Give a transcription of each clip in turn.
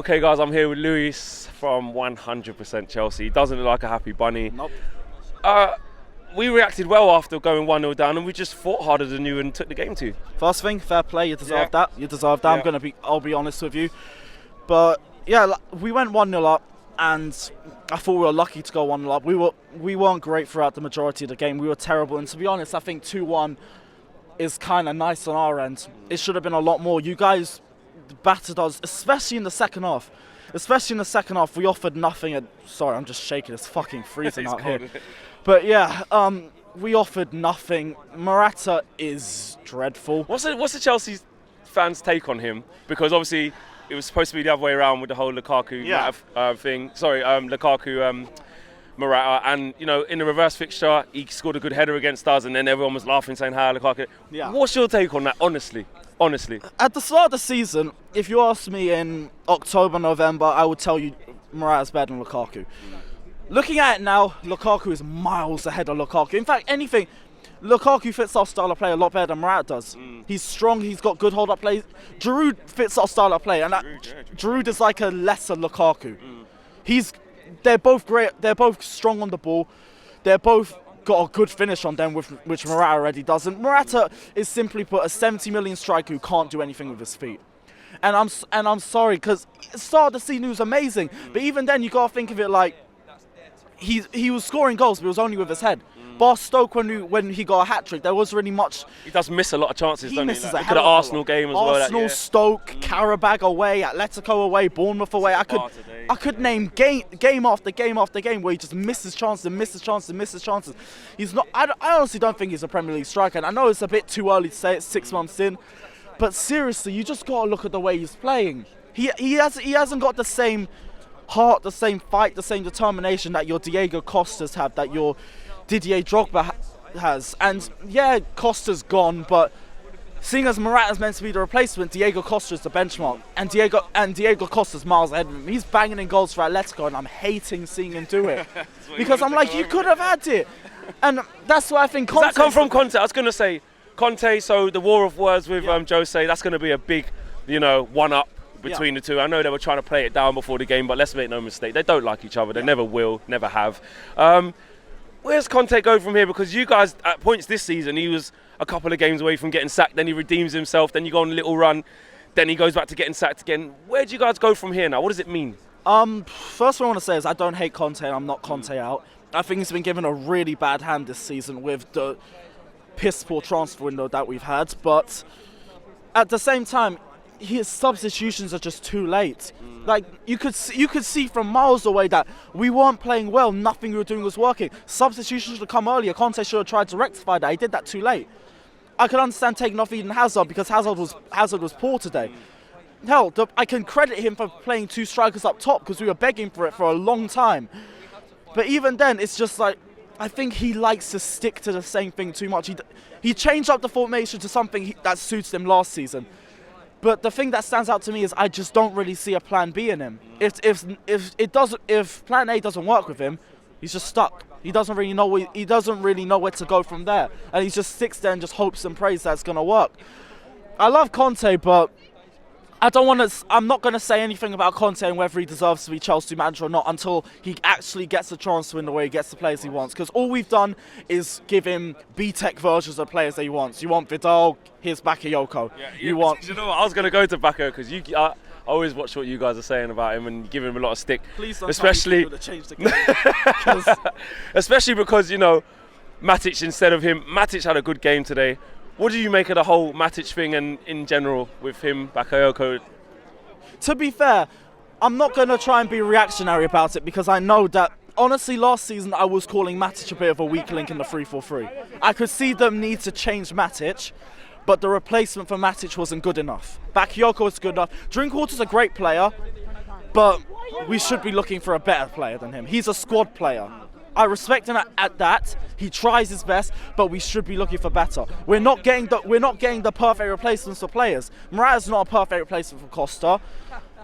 Okay, guys, I'm here with Luis from 100% Chelsea. He doesn't look like a happy bunny. Nope. We reacted well after going 1-0 down, and we just fought harder than you and took the game to you. First thing, fair play. You deserve that. You deserve that. Yeah. I'll be honest with you. But yeah, we went 1-0 up, and I thought we were lucky to go 1-0 up. We weren't great throughout the majority of the game. We were terrible, and to be honest, I think 2-1 is kind of nice on our end. It should have been a lot more. You guys battered us, especially in the second half. We offered nothing. Sorry, I'm just shaking. It's fucking freezing out here. But yeah, we offered nothing. Morata is dreadful. What's the Chelsea fans' take on him? Because obviously it was supposed to be the other way around with the whole Lukaku thing. Sorry, Lukaku, Morata, and in the reverse fixture, he scored a good header against us, and then everyone was laughing, saying, "Hi, Lukaku." Yeah. What's your take on that? Honestly. At the start of the season, if you asked me in October, November, I would tell you Morata's better than Lukaku. Looking at it now, Lukaku is miles ahead of Lukaku. In fact, Lukaku fits our style of play a lot better than Morata does. He's strong, he's got good hold-up play. Giroud fits our style of play, and Giroud is like a lesser Lukaku. They're both great, they're both strong on the ball, they're both got a good finish on them, which Morata already doesn't. Morata is simply put a 70 million striker who can't do anything with his feet. And I'm sorry, because the start of the season he was amazing, but even then you got to think of it like, he was scoring goals, but it was only with his head. Bar Stoke, when he got a hat-trick, there wasn't really much. He does miss a lot of chances, doesn't he? Misses a Look hell at the of a lot. Arsenal game as well. Arsenal, Stoke, Qarabag away, Atletico away, Bournemouth away. I could name game after game after game where he just misses chances and misses chances and misses chances. He's not. I honestly don't think he's a Premier League striker. And I know it's a bit too early to say it's 6 months in, but seriously, you just got to look at the way he's playing. He hasn't got the same heart, the same fight, the same determination that your Diego Costas have, that your Didier Drogba has. And yeah, Costa's gone, but seeing as Morata's meant to be the replacement, Diego Costa's the benchmark, and Diego Costa's miles ahead of him. He's banging in goals for Atletico, and I'm hating seeing him do it because I'm like, you could have had it, and that's why I think. Does that come from Conte? I was going to say Conte. So the war of words with Jose, that's going to be a big, one-up between the two. I know they were trying to play it down before the game, but let's make no mistake, they don't like each other. They never will, never have. Where's Conte go from here? Because you guys, at points this season, he was a couple of games away from getting sacked, then he redeems himself, then you go on a little run, then he goes back to getting sacked again. Where do you guys go from here now? What does it mean? First thing I want to say is I don't hate Conte, I'm not Conte out. I think he's been given a really bad hand this season with the piss-poor transfer window that we've had, but at the same time, his substitutions are just too late. Like, you could see from miles away that we weren't playing well, nothing we were doing was working. Substitutions should have come earlier. Conte should have tried to rectify that. He did that too late. I could understand taking off Eden Hazard because Hazard was poor today. Hell, I can credit him for playing two strikers up top because we were begging for it for a long time. But even then, it's just like, I think he likes to stick to the same thing too much. He changed up the formation to something that suits him last season. But the thing that stands out to me is I just don't really see a plan B in him. If plan A doesn't work with him, he's just stuck. He doesn't really know where to go from there, and he just sits there and just hopes and prays that's gonna work. I love Conte, but I'm not going to say anything about Conte and whether he deserves to be Chelsea manager or not until he actually gets a chance to win the way he gets the players he wants. Because all we've done is give him B-Tech versions of players that he wants. You want Vidal, here's Bakayoko. You know what? I was going to go to Baka because I always watch what you guys are saying about him and give him a lot of stick. Please don't especially to change the game. Especially because, Matic instead of him. Matic had a good game today. What do you make of the whole Matic thing and in general with him, Bakayoko? To be fair, I'm not going to try and be reactionary about it because I know that, honestly, last season I was calling Matic a bit of a weak link in the 3-4-3. I could see them need to change Matic, but the replacement for Matic wasn't good enough. Bakayoko was good enough. Drinkwater's a great player, but we should be looking for a better player than him. He's a squad player. I respect him at that. He tries his best, but we should be looking for better. We're not getting the perfect replacements for players. Morata's not a perfect replacement for Costa.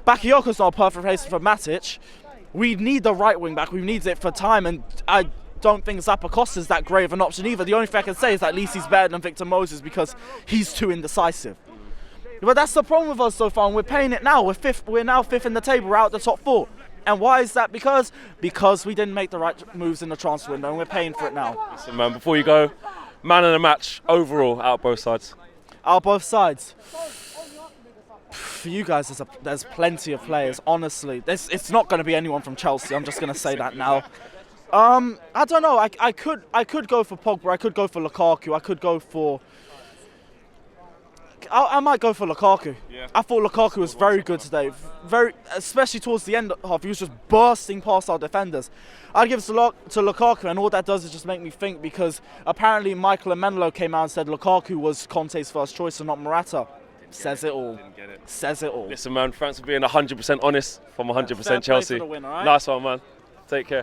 Bakayoko's not a perfect replacement for Matic. We need the right wing back. We need it for time, and I don't think Zappacosta's that great of an option either. The only thing I can say is that at least he's better than Victor Moses because he's too indecisive. But that's the problem with us so far, and we're paying it now. We're now fifth in the table. We're out the top 4. And why is that? Because we didn't make the right moves in the transfer window, and we're paying for it now. Listen, man, before you go, man of the match overall out both sides. Out both sides. For you guys, there's plenty of players. Honestly, it's not going to be anyone from Chelsea. I'm just going to say that now. I don't know. I could go for Pogba. I could go for Lukaku. I could go for. I might go for Lukaku. Yeah. I thought Lukaku was very good today. Especially towards the end half, he was just bursting past our defenders. I'd give it to Lukaku, and all that does is just make me think, because apparently Michael Menlo came out and said Lukaku was Conte's first choice and not Morata. Says it all. Says it all. Listen, man, thanks for being 100% honest from 100% Fair play Chelsea. for the win, all right? Nice one, man. Take care.